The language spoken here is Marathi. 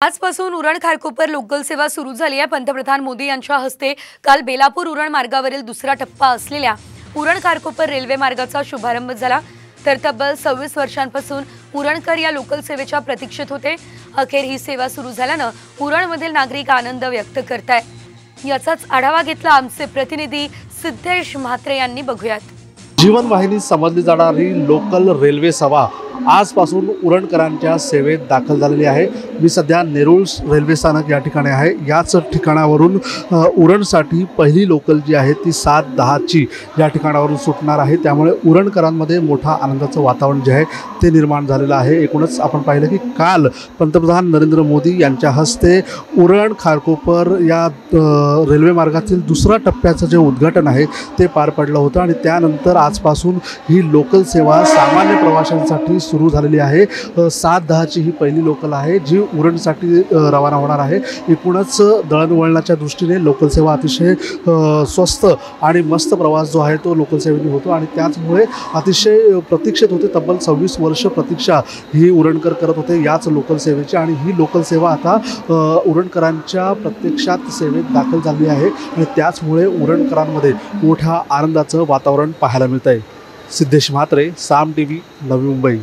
आजपासून उरण खारकोपर लोकल सेवा सुरू झाली आहे। पंतप्रधान मोदी यांच्या हस्ते काल बेलापूर उरण मार्गावरील दुसरा टप्पा असलेल्या उरण खारकोपर रेल्वे मार्गाचा शुभारंभ झाला। तर तब्बल 26 वर्षांपासून उरणकर या लोकल सेवेच्या प्रतीक्षेत होते। अखेर ही सेवा सुरू झाल्याने उरणमधील नागरिक आनंद व्यक्त करतायत। याचाच आढावा घेतला आमचे प्रतिनिधी सिद्धेश म्हात्रे यांनी। बघूयात। जीवनवाहिनी समजली जाणारी लोकल रेल्वे सेवा आजपासून उरणकरांच्या सेवेत दाखल झालेली आहे। मी सध्या नेरूळ रेल्वे स्थानक या ठिकाणी आहे। याच ठिकाणावरून उरणसाठी पहिली लोकल जी आहे ती 7:10 ची या ठिकाणावरून सुटणार आहे। त्यामुळे उरणकरांमध्ये मोठा आनंदाचं वातावरण जे आहे ते निर्माण झालेलं आहे। एकूणच आपण पाहिलं की काल पंतप्रधान नरेंद्र मोदी यांच्या हस्ते उरण खारकोपर या रेल्वे मार्गातील दुसऱ्या टप्प्याचं जे उद्घाटन आहे ते पार पडलं होतं आणि त्यानंतर आजपासून ही लोकल सेवा सामान्य प्रवाशांसाठी सुरू झालेली आहे। 7:10 ची ही पहिली लोकल आहे जी उरणसाठी रवाना होणार आहे। एकूणच दळणवळणाच्या दृष्टीने लोकल सेवा अतिशय स्वस्त आणि मस्त प्रवास जो आहे तो लोकल सेवेने होतो आणि त्याचमुळे अतिशय प्रतीक्षित होते। तब्बल 26 वर्ष प्रतीक्षा ही उरणकर करत होते याच लोकल सेवेची आणि ही लोकल सेवा आता उरणकरांच्या प्रत्यक्षात सेवेत दाखल झाली आहे आणि त्याचमुळे उरणकरांमध्ये मोठ्या आनंदाचं वातावरण पाहायला मिळतंय। सिद्धेश म्हात्रे, साम टीव्ही, नवी मुंबई।